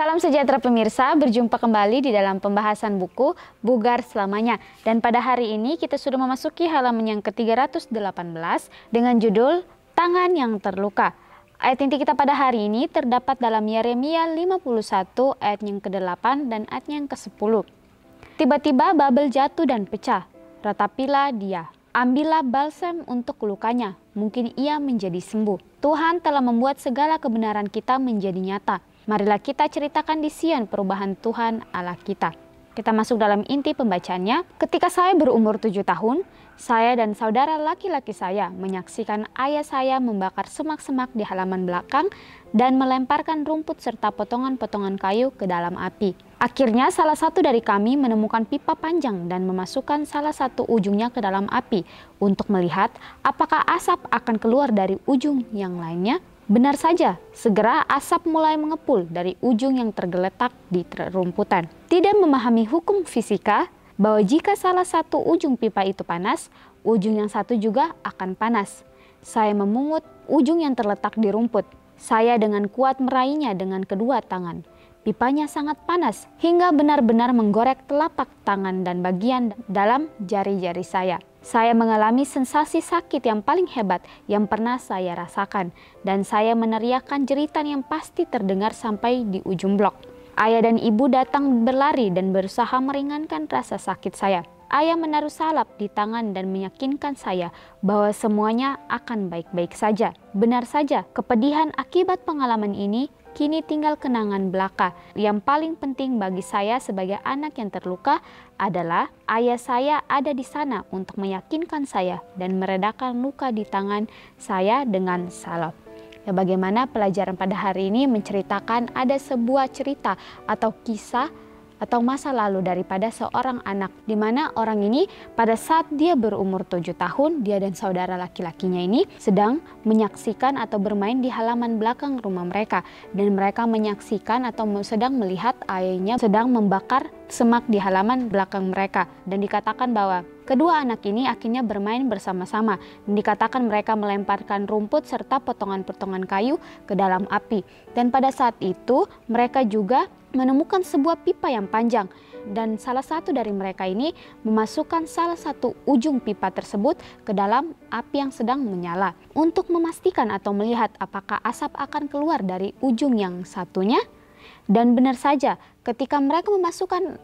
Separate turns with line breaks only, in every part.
Salam sejahtera pemirsa, berjumpa kembali di dalam pembahasan buku Bugar Selamanya. Dan pada hari ini kita sudah memasuki halaman yang ke-318 dengan judul Tangan yang Terluka. Ayat inti kita pada hari ini terdapat dalam Yeremia 51 ayat yang ke-8 dan ayat yang ke-10. Tiba-tiba Babel jatuh dan pecah, ratapilah dia. Ambillah balsam untuk lukanya, mungkin ia menjadi sembuh. Tuhan telah membuat segala kebenaran kita menjadi nyata. Marilah kita ceritakan di Sion perubahan Tuhan Allah kita. Kita masuk dalam inti pembacaannya. Ketika saya berumur 7 tahun, saya dan saudara laki-laki saya menyaksikan ayah saya membakar semak-semak di halaman belakang dan melemparkan rumput serta potongan-potongan kayu ke dalam api. Akhirnya salah satu dari kami menemukan pipa panjang dan memasukkan salah satu ujungnya ke dalam api untuk melihat apakah asap akan keluar dari ujung yang lainnya. Benar saja, segera asap mulai mengepul dari ujung yang tergeletak di rumputan. Tidak memahami hukum fisika bahwa jika salah satu ujung pipa itu panas, ujung yang satu juga akan panas. Saya memungut ujung yang terletak di rumput. Saya dengan kuat meraihnya dengan kedua tangan. Pipanya sangat panas hingga benar-benar menggorek telapak tangan dan bagian dalam jari-jari saya. Saya mengalami sensasi sakit yang paling hebat yang pernah saya rasakan, dan saya meneriakkan jeritan yang pasti terdengar sampai di ujung blok. Ayah dan ibu datang berlari dan berusaha meringankan rasa sakit saya. Ayah menaruh salap di tangan dan meyakinkan saya bahwa semuanya akan baik-baik saja. Benar saja, kepedihan akibat pengalaman ini kini tinggal kenangan belaka. Yang paling penting bagi saya sebagai anak yang terluka adalah ayah saya ada di sana untuk meyakinkan saya dan meredakan luka di tangan saya dengan salep. Ya, bagaimana pelajaran pada hari ini menceritakan ada sebuah cerita atau kisah atau masa lalu daripada seorang anak, di mana orang ini pada saat dia berumur 7 tahun, dia dan saudara laki-lakinya ini sedang menyaksikan atau bermain di halaman belakang rumah mereka, dan mereka menyaksikan atau sedang melihat ayahnya sedang membakar semak di halaman belakang mereka, dan dikatakan bahwa kedua anak ini akhirnya bermain bersama-sama, dan dikatakan mereka melemparkan rumput serta potongan-potongan kayu ke dalam api. Dan pada saat itu mereka juga menemukan sebuah pipa yang panjang, dan salah satu dari mereka ini memasukkan salah satu ujung pipa tersebut ke dalam api yang sedang menyala untuk memastikan atau melihat apakah asap akan keluar dari ujung yang satunya. Dan benar saja, ketika mereka memasukkan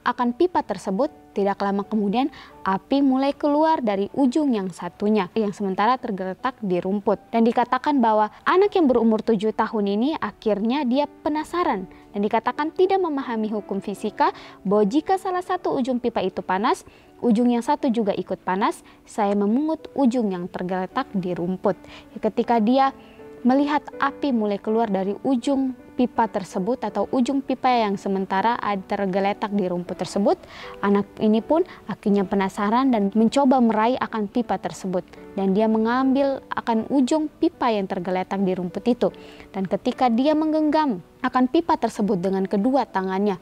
akan pipa tersebut, tidak lama kemudian api mulai keluar dari ujung yang satunya yang sementara tergeletak di rumput. Dan dikatakan bahwa anak yang berumur 7 tahun ini akhirnya dia penasaran, dan dikatakan tidak memahami hukum fisika bahwa jika salah satu ujung pipa itu panas, ujung yang satu juga ikut panas. Saya memungut ujung yang tergeletak di rumput. Ketika dia melihat api mulai keluar dari ujung pipa tersebut atau ujung pipa yang sementara tergeletak di rumput tersebut, anak ini pun akhirnya penasaran dan mencoba meraih akan pipa tersebut, dan dia mengambil akan ujung pipa yang tergeletak di rumput itu. Dan ketika dia menggenggam akan pipa tersebut dengan kedua tangannya,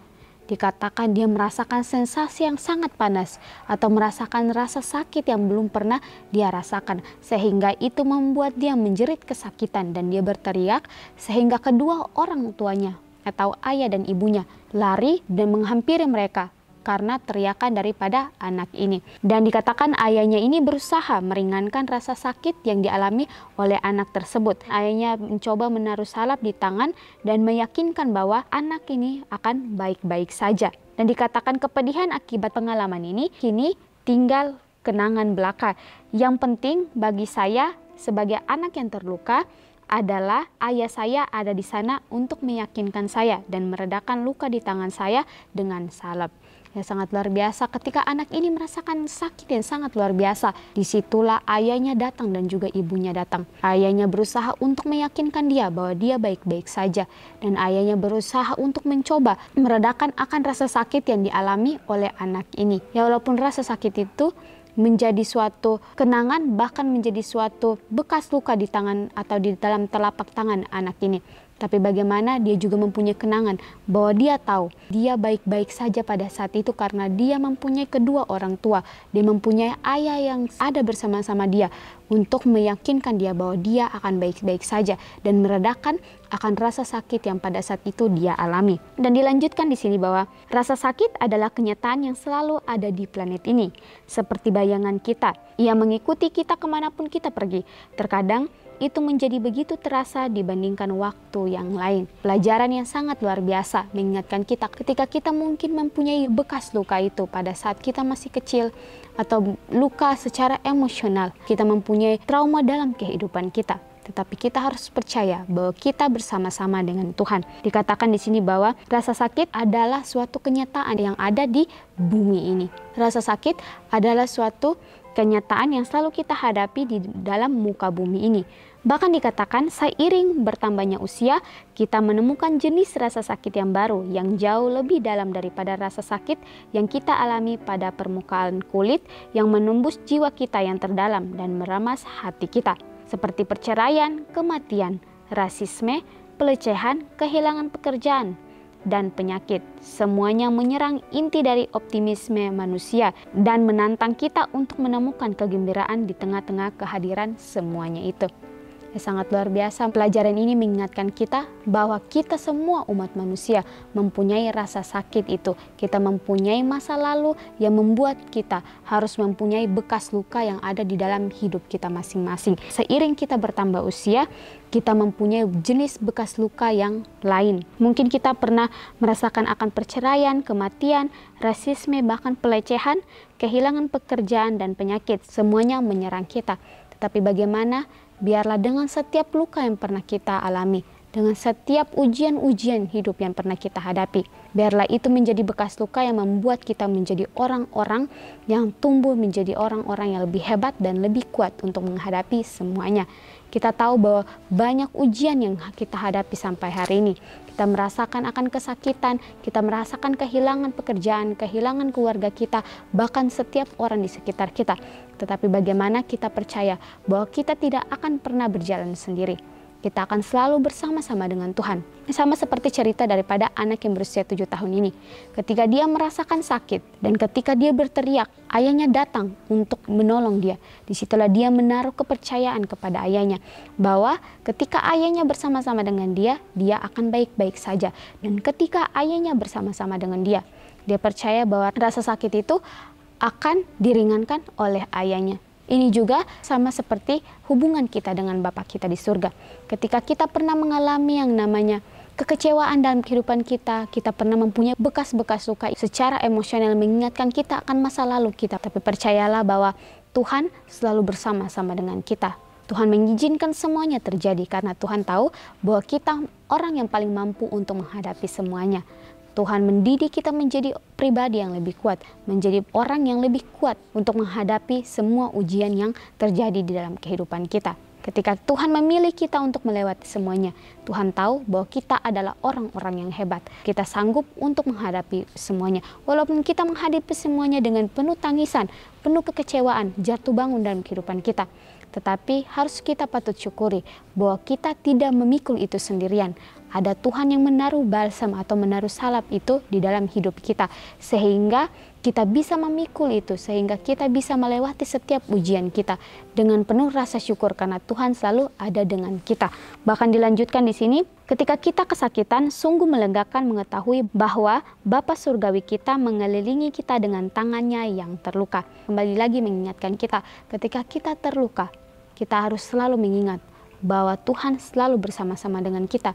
dikatakan dia merasakan sensasi yang sangat panas atau merasakan rasa sakit yang belum pernah dia rasakan, sehingga itu membuat dia menjerit kesakitan dan dia berteriak, sehingga kedua orang tuanya atau ayah dan ibunya lari dan menghampiri mereka karena teriakan daripada anak ini. Dan dikatakan ayahnya ini berusaha meringankan rasa sakit yang dialami oleh anak tersebut. Ayahnya mencoba menaruh salap di tangan dan meyakinkan bahwa anak ini akan baik-baik saja. Dan dikatakan kepedihan akibat pengalaman ini kini tinggal kenangan belaka. Yang penting bagi saya sebagai anak yang terluka adalah ayah saya ada di sana untuk meyakinkan saya dan meredakan luka di tangan saya dengan salep. Ya, sangat luar biasa ketika anak ini merasakan sakit yang sangat luar biasa. Disitulah ayahnya datang dan juga ibunya datang. Ayahnya berusaha untuk meyakinkan dia bahwa dia baik-baik saja, dan ayahnya berusaha untuk mencoba meredakan akan rasa sakit yang dialami oleh anak ini. Ya, walaupun rasa sakit itu menjadi suatu kenangan, bahkan menjadi suatu bekas luka di tangan atau di dalam telapak tangan anak ini. Tapi bagaimana dia juga mempunyai kenangan bahwa dia tahu dia baik-baik saja pada saat itu karena dia mempunyai kedua orang tua. Dia mempunyai ayah yang ada bersama-sama dia untuk meyakinkan dia bahwa dia akan baik-baik saja dan meredakan akan rasa sakit yang pada saat itu dia alami. Dan dilanjutkan di sini bahwa rasa sakit adalah kenyataan yang selalu ada di planet ini. Seperti bayangan kita, ia mengikuti kita kemanapun kita pergi. Terkadang itu menjadi begitu terasa dibandingkan waktu yang lain. Pelajaran yang sangat luar biasa mengingatkan kita ketika kita mungkin mempunyai bekas luka itu pada saat kita masih kecil atau luka secara emosional. Kita mempunyai trauma dalam kehidupan kita. Tetapi kita harus percaya bahwa kita bersama-sama dengan Tuhan. Dikatakan di sini bahwa rasa sakit adalah suatu kenyataan yang ada di bumi ini. Rasa sakit adalah suatu kenyataan yang selalu kita hadapi di dalam muka bumi ini. Bahkan dikatakan seiring bertambahnya usia, kita menemukan jenis rasa sakit yang baru yang jauh lebih dalam daripada rasa sakit yang kita alami pada permukaan kulit yang menembus jiwa kita yang terdalam dan meramas hati kita. Seperti perceraian, kematian, rasisme, pelecehan, kehilangan pekerjaan, dan penyakit. Semuanya menyerang inti dari optimisme manusia dan menantang kita untuk menemukan kegembiraan di tengah-tengah kehadiran semuanya itu. Sangat luar biasa. Pelajaran ini mengingatkan kita bahwa kita semua umat manusia mempunyai rasa sakit itu. Kita mempunyai masa lalu yang membuat kita harus mempunyai bekas luka yang ada di dalam hidup kita masing-masing. Seiring kita bertambah usia, kita mempunyai jenis bekas luka yang lain. Mungkin kita pernah merasakan akan perceraian, kematian, rasisme, bahkan pelecehan, kehilangan pekerjaan, dan penyakit. Semuanya menyerang kita. Tetapi bagaimana? Biarlah dengan setiap luka yang pernah kita alami, dengan setiap ujian-ujian hidup yang pernah kita hadapi, biarlah itu menjadi bekas luka yang membuat kita menjadi orang-orang yang tumbuh menjadi orang-orang yang lebih hebat dan lebih kuat untuk menghadapi semuanya. Kita tahu bahwa banyak ujian yang kita hadapi sampai hari ini. Kita merasakan akan kesakitan, kita merasakan kehilangan pekerjaan, kehilangan keluarga kita, bahkan setiap orang di sekitar kita. Tetapi bagaimana kita percaya bahwa kita tidak akan pernah berjalan sendiri. Kita akan selalu bersama-sama dengan Tuhan. Sama seperti cerita daripada anak yang berusia 7 tahun ini. Ketika dia merasakan sakit dan ketika dia berteriak, ayahnya datang untuk menolong dia. Disitulah dia menaruh kepercayaan kepada ayahnya bahwa ketika ayahnya bersama-sama dengan dia akan baik-baik saja. Dan ketika ayahnya bersama-sama dengan dia percaya bahwa rasa sakit itu akan diringankan oleh ayahnya. Ini juga sama seperti hubungan kita dengan Bapa kita di surga. Ketika kita pernah mengalami yang namanya kekecewaan dalam kehidupan kita, kita pernah mempunyai bekas-bekas luka secara emosional mengingatkan kita akan masa lalu kita. Tapi percayalah bahwa Tuhan selalu bersama-sama dengan kita. Tuhan mengizinkan semuanya terjadi karena Tuhan tahu bahwa kita orang yang paling mampu untuk menghadapi semuanya. Tuhan mendidik kita menjadi pribadi yang lebih kuat, menjadi orang yang lebih kuat untuk menghadapi semua ujian yang terjadi di dalam kehidupan kita. Ketika Tuhan memilih kita untuk melewati semuanya, Tuhan tahu bahwa kita adalah orang-orang yang hebat. Kita sanggup untuk menghadapi semuanya. Walaupun kita menghadapi semuanya dengan penuh tangisan, penuh kekecewaan, jatuh bangun dalam kehidupan kita. Tetapi harus kita patut syukuri bahwa kita tidak memikul itu sendirian. Ada Tuhan yang menaruh balsam atau menaruh salap itu di dalam hidup kita. Sehingga kita bisa memikul itu, sehingga kita bisa melewati setiap ujian kita dengan penuh rasa syukur karena Tuhan selalu ada dengan kita. Bahkan dilanjutkan di sini, ketika kita kesakitan, sungguh melegakan mengetahui bahwa Bapa Surgawi kita mengelilingi kita dengan tangannya yang terluka. Kembali lagi mengingatkan kita, ketika kita terluka, kita harus selalu mengingat bahwa Tuhan selalu bersama-sama dengan kita.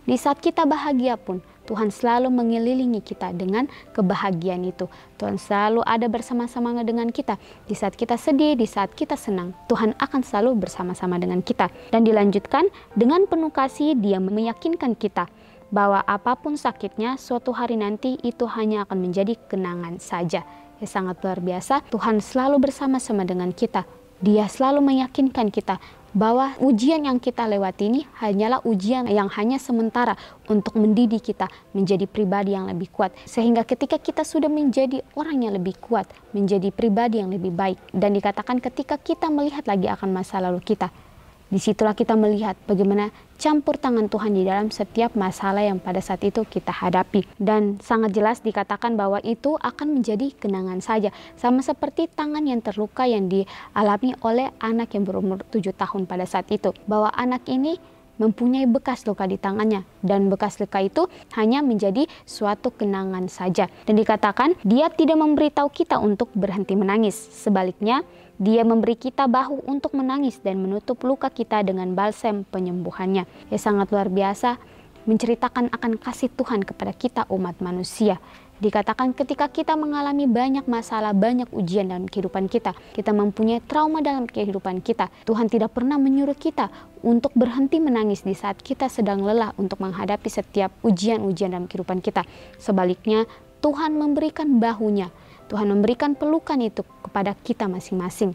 Di saat kita bahagia pun, Tuhan selalu mengelilingi kita dengan kebahagiaan itu. Tuhan selalu ada bersama-sama dengan kita. Di saat kita sedih, di saat kita senang, Tuhan akan selalu bersama-sama dengan kita. Dan dilanjutkan, dengan penuh kasih Dia meyakinkan kita bahwa apapun sakitnya, suatu hari nanti itu hanya akan menjadi kenangan saja. Ya, sangat luar biasa, Tuhan selalu bersama-sama dengan kita. Dia selalu meyakinkan kita bahwa ujian yang kita lewati ini hanyalah ujian yang hanya sementara untuk mendidik kita menjadi pribadi yang lebih kuat. Sehingga ketika kita sudah menjadi orang yang lebih kuat, menjadi pribadi yang lebih baik. Dan dikatakan ketika kita melihat lagi akan masa lalu kita Disitulah kita melihat bagaimana campur tangan Tuhan di dalam setiap masalah yang pada saat itu kita hadapi. Dan sangat jelas dikatakan bahwa itu akan menjadi kenangan saja. Sama seperti tangan yang terluka yang dialami oleh anak yang berumur 7 tahun pada saat itu. Bahwa anak ini mempunyai bekas luka di tangannya. Dan bekas luka itu hanya menjadi suatu kenangan saja. Dan dikatakan dia tidak memberitahu kita untuk berhenti menangis. Sebaliknya, dia memberi kita bahu untuk menangis dan menutup luka kita dengan balsam penyembuhannya. Ya, sangat luar biasa menceritakan akan kasih Tuhan kepada kita umat manusia. Dikatakan ketika kita mengalami banyak masalah, banyak ujian dalam kehidupan kita, kita mempunyai trauma dalam kehidupan kita, Tuhan tidak pernah menyuruh kita untuk berhenti menangis di saat kita sedang lelah untuk menghadapi setiap ujian-ujian dalam kehidupan kita. Sebaliknya, Tuhan memberikan bahunya, Tuhan memberikan pelukan itu kepada kita masing-masing.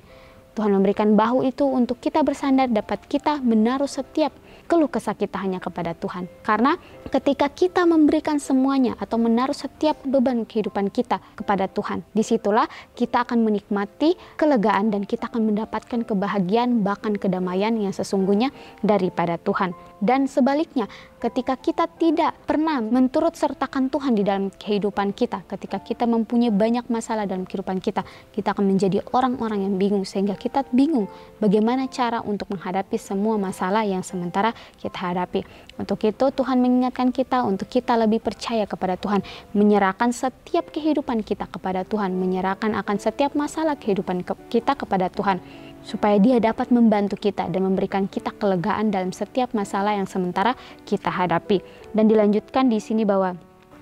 Tuhan memberikan bahu itu untuk kita bersandar, dapat kita menaruh setiap keluh kesah kita hanya kepada Tuhan. Karena ketika kita memberikan semuanya atau menaruh setiap beban kehidupan kita kepada Tuhan, disitulah kita akan menikmati kelegaan dan kita akan mendapatkan kebahagiaan bahkan kedamaian yang sesungguhnya daripada Tuhan. Dan sebaliknya, ketika kita tidak pernah menturut sertakan Tuhan di dalam kehidupan kita, ketika kita mempunyai banyak masalah dalam kehidupan kita, kita akan menjadi orang-orang yang bingung sehingga kita bingung bagaimana cara untuk menghadapi semua masalah yang sementara kita hadapi. Untuk itu Tuhan mengingatkan kita untuk kita lebih percaya kepada Tuhan, menyerahkan setiap kehidupan kita kepada Tuhan, menyerahkan akan setiap masalah kehidupan kita kepada Tuhan, supaya Dia dapat membantu kita dan memberikan kita kelegaan dalam setiap masalah yang sementara kita hadapi. Dan dilanjutkan di sini bahwa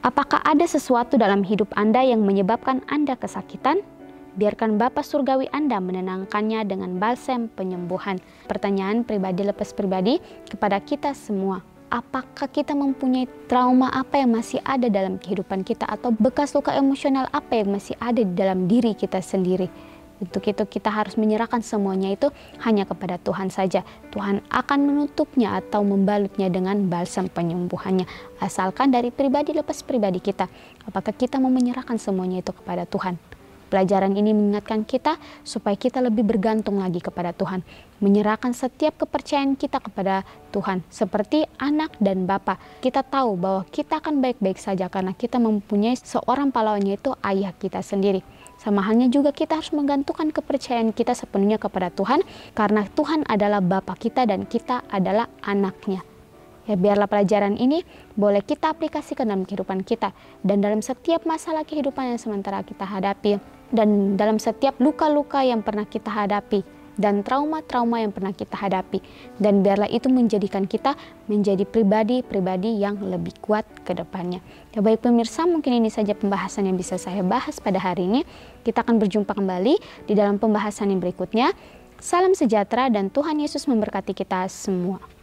apakah ada sesuatu dalam hidup Anda yang menyebabkan Anda kesakitan? Biarkan Bapa Surgawi Anda menenangkannya dengan balsam penyembuhan. Pertanyaan pribadi lepas pribadi kepada kita semua. Apakah kita mempunyai trauma apa yang masih ada dalam kehidupan kita, atau bekas luka emosional apa yang masih ada di dalam diri kita sendiri? Untuk itu kita harus menyerahkan semuanya itu hanya kepada Tuhan saja. Tuhan akan menutupnya atau membalutnya dengan balsam penyembuhannya. Asalkan dari pribadi lepas pribadi kita, apakah kita mau menyerahkan semuanya itu kepada Tuhan? Pelajaran ini mengingatkan kita supaya kita lebih bergantung lagi kepada Tuhan, menyerahkan setiap kepercayaan kita kepada Tuhan. Seperti anak dan bapa, kita tahu bahwa kita akan baik-baik saja karena kita mempunyai seorang pahlawannya, itu ayah kita sendiri. Sama halnya juga kita harus menggantungkan kepercayaan kita sepenuhnya kepada Tuhan, karena Tuhan adalah Bapa kita dan kita adalah anaknya. Ya, biarlah pelajaran ini boleh kita aplikasikan dalam kehidupan kita dan dalam setiap masalah kehidupan yang sementara kita hadapi, dan dalam setiap luka-luka yang pernah kita hadapi dan trauma-trauma yang pernah kita hadapi. Dan biarlah itu menjadikan kita menjadi pribadi-pribadi yang lebih kuat ke depannya. Ya, baik pemirsa, mungkin ini saja pembahasan yang bisa saya bahas pada hari ini. Kita akan berjumpa kembali di dalam pembahasan yang berikutnya. Salam sejahtera dan Tuhan Yesus memberkati kita semua.